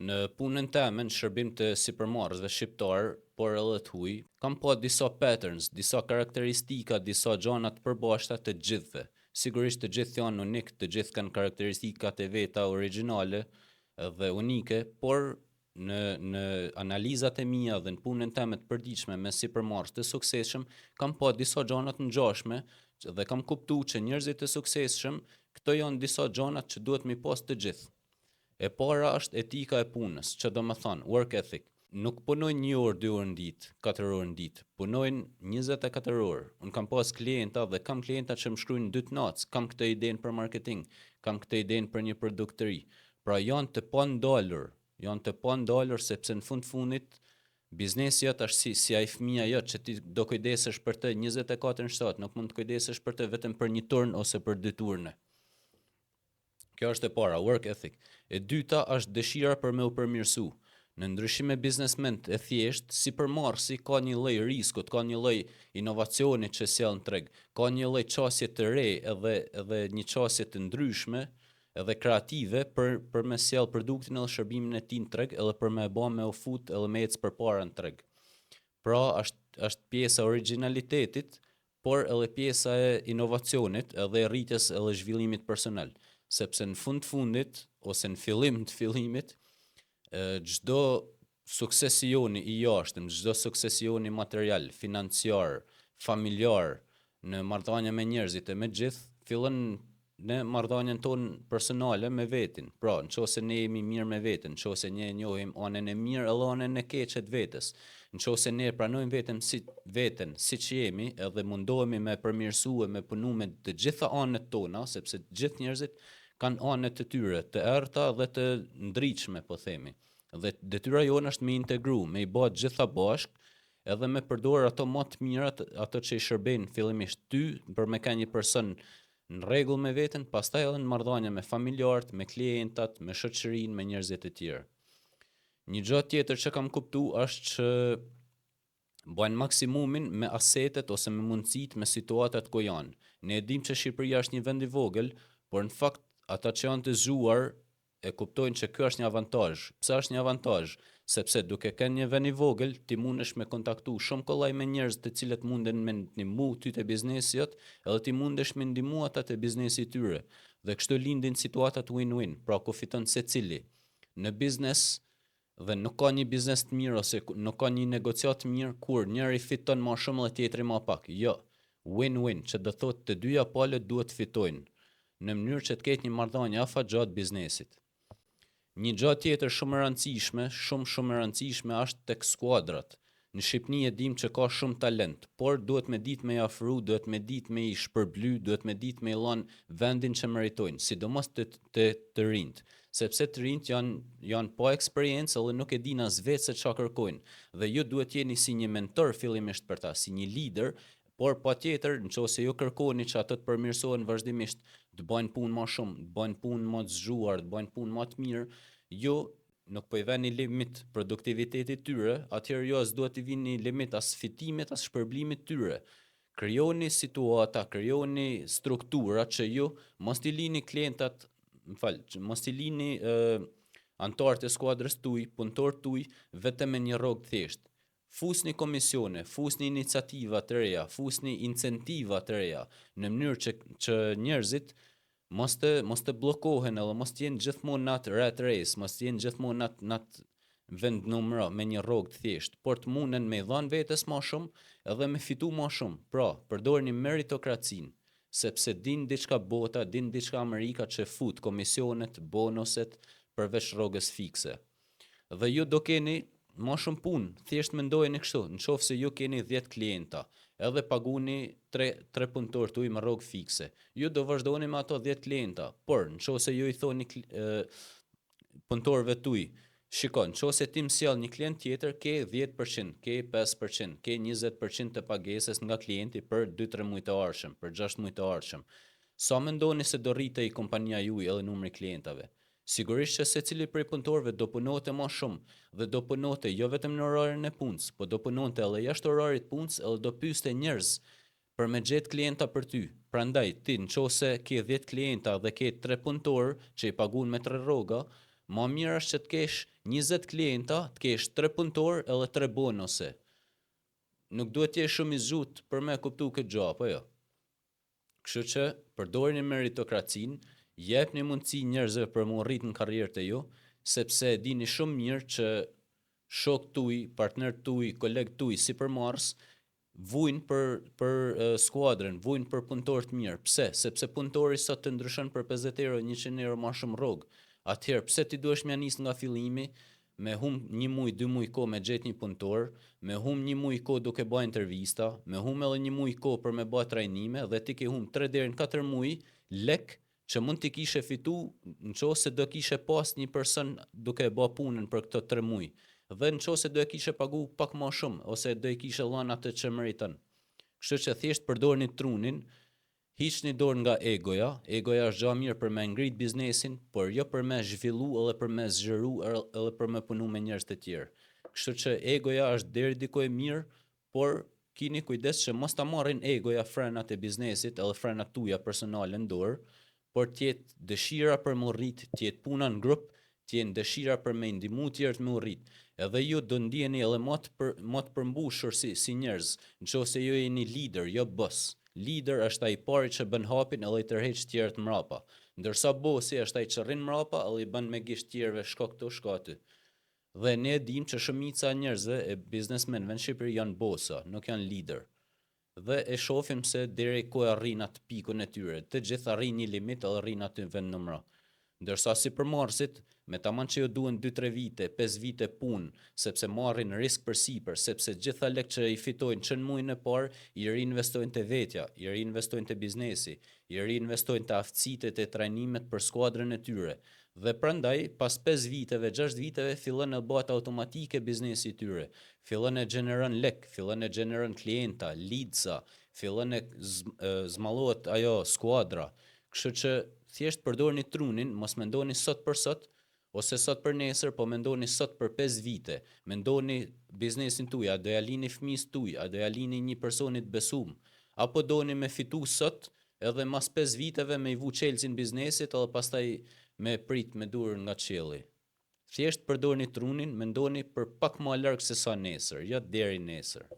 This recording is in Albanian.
Në punën time, në shërbim të sipërmarrësve shqiptar, por edhe të huaj, kam pa disa patterns, disa karakteristika, disa gjëra të përbashkëta të gjithëve. Sigurisht të gjithë janë unik, të gjithë kanë karakteristikat e veta origjinale dhe unike, por në analizat e mia dhe në punën time të përditshme me sipërmarrës të suksesshëm, kam pa disa gjëra të ngjashme dhe kam kuptuar që njerëzit të suksesshëm, këto janë disa gjëra që duhet mi pas të gjithë. E para është etika e punës, që do më thonë, work ethic. Nuk punojnë 1 orë, 2 orë në ditë, 4 orë në ditë, punojnë 24 orë. Unë kam pas klienta dhe kam klienta që më shkruajnë 2 natë, kam këtë idenë për marketing, kam këtë idenë për një produkt të ri. Pra janë të pandalur sepse në fundit biznesi jot është si ai fëmia jot që ti do kujdesesh për të 24/7, nuk mund të kujdesesh për të vetëm për një turn ose për 2 turne. Kjo është e para, work ethic. E dyta është dëshira për me u përmirësu. Në ndryshim me biznesmen e thjesht, sipërmarrësi ka një lloj riskut, ka një lloj inovacioni që sjell në treg, ka një lloj çësje të re edhe një çësje të ndryshme edhe kreative për me sjell produktin edhe shërbimin e tij në treg edhe për me bë me u fut edhe me ec përpara në treg. Pra është pjesa e origjinalitetit, por edhe pjesa e inovacionit edhe e rritjes edhe zhvillimit personal. Sepse në fundit, ose në fillim të fillimit, çdo suksesioni i jashtëm, çdo suksesioni material, financiar, familjar, në marrëdhënie me njerëzit e me gjithë, fillon në marrëdhënien tonë personale me vetin. Pra, nëse ne jemi mirë me veten, nëse ne e njohim anën e mirë edhe anën e keqe të vetes, nëse ne pranojmë veten siç jemi, edhe mundohemi me përmirësue, me punu me të gjitha anët tona, sepse të gjithë njerëzit kanë anët e tyre, të errta dhe të ndritshme, po themi. Dhe detyra jone është me integru, me i bë të gjitha bashk, edhe me përdor ato më të mirat, ato që i shërbejnë fillimisht ty për me ka një person në rregull me veten, pastaj edhe në marrëdhënie me familjarët, me klientat, me shoqërinë, me njerëzit e tjerë. Një gjë tjetër që kam kuptuar është që bajnë maksimumin me asetet ose me mundësitë, me situatat ku janë. Ne e dim që Shqipëria është një vend i vogël, por në fakt ata që janë të zgjuar e kuptojnë që ky është një avantazh. Pse është një avantazh? Sepse duke qenë një vend i vogël, ti mundesh me kontaktu shumë kollaj me njerëz të cilët munden me ndihmu ty te biznesi jot, edhe ti mundesh me ndihmu ata te biznesi i tyre. Dhe kështu lindin situatat win-win, pra ku fiton secili. Në biznes dhe nuk ka një biznes të mirë ose nuk ka një negociat të mirë kur njëri fiton më shumë dhe tjetri më pak. Jo, win-win, që do thotë të dyja palët duhet të fitojnë në mënyrë që të ketë një marrëdhënie afatgjatë biznesit. Një gjë tjetër shumë e rëndësishme, shumë e rëndësishme është tek skuadrat. Në Shqipëri e dim që ka shumë talent, por duhet me ditë me i afru, duhet me ditë me i shpërbly, duhet me ditë me i lënë vendin që meritojnë, sidomos të rinjt, sepse të rinjt janë pa eksperiencë dhe nuk e dinë as vetë se çfarë kërkojnë. Dhe ju duhet jeni si një mentor fillimisht për ta, si një lider, por patjetër nëse ju kërkoni që ato të përmirësohen vazhdimisht, të bëjnë punë më shumë, të bëjnë punë më të zgjuar, të bëjnë punë më të mirë, ju nuk po i vëni limit produktivitetit tyre, atëherë ju as duhet i vini limit as fitimit as shpërblimit tyre. Krijoni situata, krijoni struktura që ju mos t'i lini klientat, mos t'i lini anëtarët e skuadrës tuaj, punëtorët tuaj vetëm me një rrogë thjesht. Fusni komisione, fusni iniciativa të reja, fusni incentiva të reja, në mënyrë që njerëzit mos të bllokohen edhe mos të jenë gjithmonë në atë rat race, mos të jenë gjithmonë në atë vend numra me një rrogë të thjesht, por të munden me dhënë vetes më shumë edhe me fitu më shumë. Pra, përdorni meritokracinë, sepse din diçka bota, din diçka Amerika që fut komisionet, bonuset përveç rrogës fikse. Dhe ju do keni më shumë punë, thjesht mendojeni kështu, nëse ju keni 10 klienta, edhe paguni 3 punëtorë tuaj me rrogë fikse. Ju do vazhdoni me ato 10 klienta, por nëse ju i thoni punëtorëve tuaj, shikon, nëse ti më sjell një klient tjetër, ke 10%, ke 5%, ke 20% të pagesës nga klienti për 2-3 muaj të ardhshëm, për 6 muaj të ardhshëm. Sa mendoni se do rritej kompania juaj edhe numri klientave? Sigurisht që secili prej punëtorëve do punonte më shumë dhe do punonte jo vetëm në orarin e punës, po do punonte edhe jashtë orarit punës edhe do pyeste njerëz për me gjetë klienta për ty. Prandaj ti nëse ke 10 klienta dhe ke 3 punëtorë që i paguën me 3 rroga, më mirë është që të kesh 20 klienta, të kesh 3 punëtor edhe 3 bonuse. Nuk duhet t'jesh shumë i zhut për me kuptu këtë gjë, apo jo? Kështu që përdorini meritokracinë, jepni mundësi njerëzve për mu rrit në karrierët e ju, sepse dini shumë mirë që shok tuj, partner tuj, koleg tuj, si për mars, vujnë për skuadrën, vujnë për punëtor të mirë. Pse? Sepse punëtori sot të ndryshon për 50 euro, 100 euro ma shumë rrogë. Atëherë, pse ti duhesh mja nis nga fillimi, me hum 1 muj, 2 muj ko me gjet një punëtor, me hum 1 muj ko duke ba intervista, me hum edhe 1 muj ko për me ba trajnime, dhe ti ke hum 3 deri në 4 muj lek që mund t'i kishe fitu në qo se do kishe pas një person duke ba punën për këto 3 muj. Dhe në qo se do e kishe pagu pak ma shumë, ose do e kishe lanë atë që meriton. Kështu që thjesht përdorni trunin, hiqni dorë nga egoja është gjë mirë për me ngrit biznesin, por jo për me zhvillu edhe për me zgjeru edhe për me punu me njerëz të tjerë. Kështu që egoja është deri dikoj mirë, por kini kujdes që mos ta marrin egoja frenat e biznesit edhe frenat tuja personale në dorë, por tjetë dëshira për më rrit, tjetë puna në grup, tjenë dëshira për me ndihmu tjerët me rrit. Edhe ju do ndjeni edhe më të përmbushur si njerëz, nëse ju jeni lider, jo boss. Lider është ai pari që bën hapin edhe i tërheq tjerët mrapa, ndërsa bossi është ai që rrin mrapa edhe i bën me gisht tjerëve shko këtu, shko aty. Dhe ne dim që shumica e njerëzve e biznesmenëve në Shqipëri janë bossa, nuk janë lider. Dhe e shohim se deri ku arrin atë pikun e tyre, të gjithë arrin një limit edhe arrin aty në vend numra. Ndërsa si për marsit, me tamam që jo duhen 2-3 vite, 5 vite punë, sepse marrin risk për sipër, sepse gjitha lek që i fitojnë që në muajin e parë, i reinvestojnë te vetja, i reinvestojnë te biznesi, i reinvestojnë te aftësitë e trajnimet për skuadrën e tyre. Dhe prandaj, pas 5 viteve, 6 viteve, fillon e bëhet automatike biznesi i tyre. Fillon e gjeneron lek, fillon e gjeneron klienta, leadsa, fillon e zmallohet ajo skuadra. Kështu që thjesht përdorni trunin, mos mendoni sot për sot, ose sot për nesër, po mendoni sot për 5 vite. Mendoni biznesin tuaj, a do ja lini fëmijës tuaj, a do ja lini një personit besum, apo doni me fitu sot, edhe mas 5 viteve me i vu qelësin biznesit, edhe pastaj me prit me dur nga qielli. Thjesht përdorni trunin, mendoni për pak më larg se sa nesër, jo deri nesër.